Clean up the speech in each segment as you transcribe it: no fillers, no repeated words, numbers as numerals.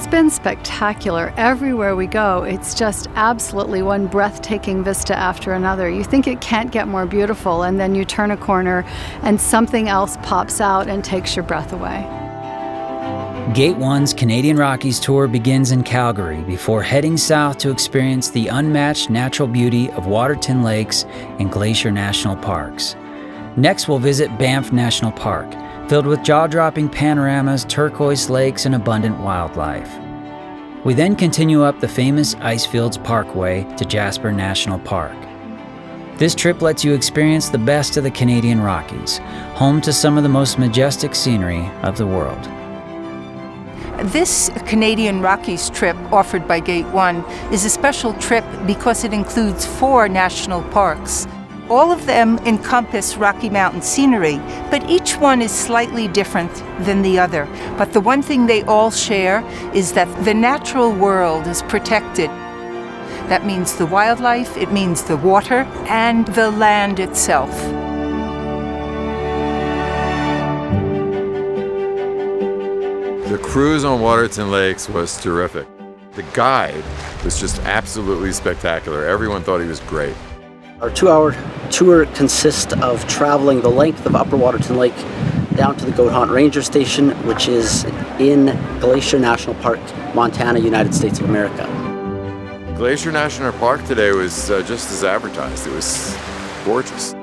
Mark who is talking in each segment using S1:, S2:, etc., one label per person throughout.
S1: It's been spectacular. Everywhere we go, it's just absolutely one breathtaking vista after another. You think it can't get more beautiful, and then you turn a corner and something else pops out and takes your breath away.
S2: Gate1's Canadian Rockies tour begins in Calgary before heading south to experience the unmatched natural beauty of Waterton Lakes and Glacier National Parks. Next, we'll visit Banff National Park, filled with jaw-dropping panoramas, turquoise lakes, and abundant wildlife. We then continue up the famous Icefields Parkway to Jasper National Park. This trip lets you experience the best of the Canadian Rockies, home to some of the most majestic scenery of the world.
S3: This Canadian Rockies trip offered by Gate1 is a special trip because it includes 4 national parks. All of them encompass Rocky Mountain scenery, but each one is slightly different than the other. But the one thing they all share is that the natural world is protected. That means the wildlife, it means the water, and the land itself.
S4: The cruise on Waterton Lakes was terrific. The guide was just absolutely spectacular. Everyone thought he was great.
S5: Our 2-hour tour consists of traveling the length of Upper Waterton Lake down to the Goat Hunt Ranger Station, which is in Glacier National Park, Montana, United States of America.
S4: Glacier National Park today was just as advertised. It was gorgeous.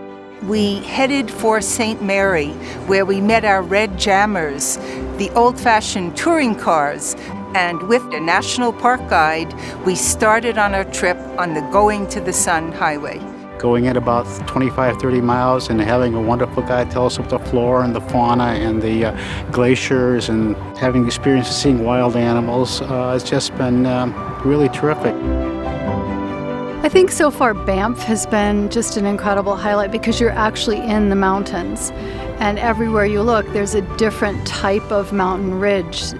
S3: We headed for St. Mary, where we met our red jammers, the old-fashioned touring cars, and with a national park guide, we started on our trip on the Going to the Sun Highway.
S6: Going at about 25, 30 miles and having a wonderful guide tell us about the flora and the fauna and the glaciers, and having the experience of seeing wild animals. It's just been really terrific.
S1: I think so far Banff has been just an incredible highlight because you're actually in the mountains, and everywhere you look there's a different type of mountain ridge.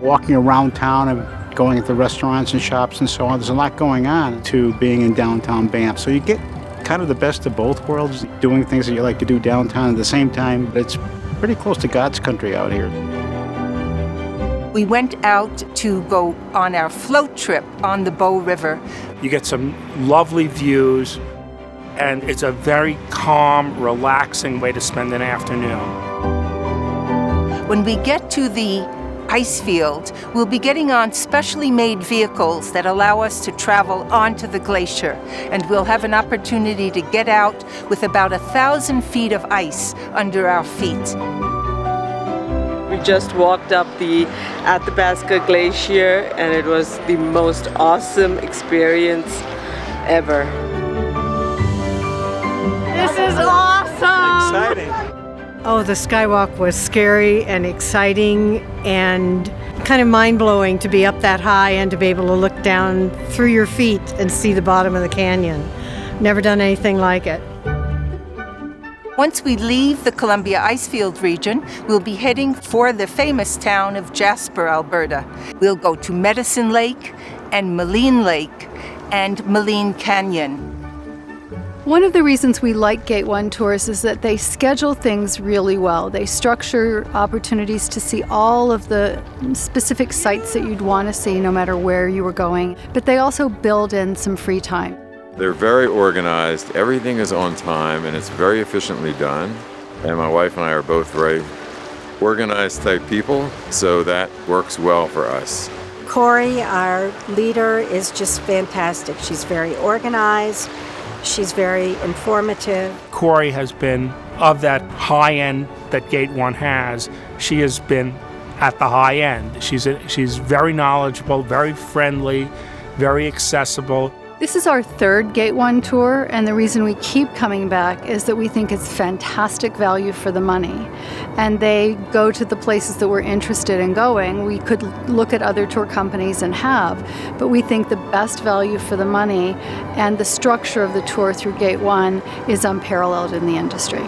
S6: Walking around town and going into restaurants and shops and so on, there's a lot going on to being in downtown Banff. So you get kind of the best of both worlds, doing things that you like to do downtown at the same time, but it's pretty close to God's country out here.
S3: We went out to go on our float trip on the Bow River.
S7: You get some lovely views, and it's a very calm, relaxing way to spend an afternoon.
S3: When we get to the ice field, we'll be getting on specially made vehicles that allow us to travel onto the glacier, and we'll have an opportunity to get out with about 1,000 feet of ice under our feet.
S8: We just walked up the Athabasca Glacier, and it was the most awesome experience ever.
S9: This is awesome!
S7: Exciting.
S9: Oh, the skywalk was scary and exciting and kind of mind-blowing to be up that high and to be able to look down through your feet and see the bottom of the canyon. Never done anything like it.
S3: Once we leave the Columbia Icefield region, we'll be heading for the famous town of Jasper, Alberta. We'll go to Medicine Lake and Maligne Lake and Maligne Canyon.
S1: One of the reasons we like Gate1 tours is that they schedule things really well. They structure opportunities to see all of the specific sites that you'd want to see no matter where you were going, but they also build in some free time.
S4: They're very organized, everything is on time, and it's very efficiently done. And my wife and I are both very organized type people, so that works well for us.
S10: Corey, our leader, is just fantastic. She's very organized. She's very informative.
S7: Corey has been of that high end that Gate1 has. She has been at the high end. She's very knowledgeable, very friendly, very accessible.
S1: This is our third Gate1 tour, and the reason we keep coming back is that we think it's fantastic value for the money. And they go to the places that we're interested in going. We could look at other tour companies and have, but we think the best value for the money and the structure of the tour through Gate1 is unparalleled in the industry.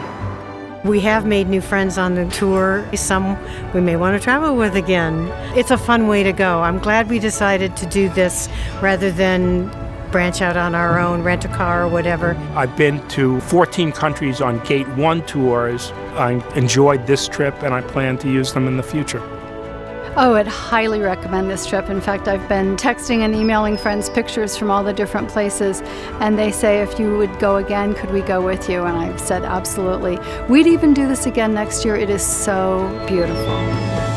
S9: We have made new friends on the tour. Some we may want to travel with again. It's a fun way to go. I'm glad we decided to do this rather than branch out on our own, rent a car or whatever.
S7: I've been to 14 countries on Gate1 tours. I enjoyed this trip, and I plan to use them in the future.
S1: Oh, I'd highly recommend this trip. In fact, I've been texting and emailing friends pictures from all the different places, and they say, if you would go again, could we go with you? And I've said, absolutely. We'd even do this again next year. It is so beautiful.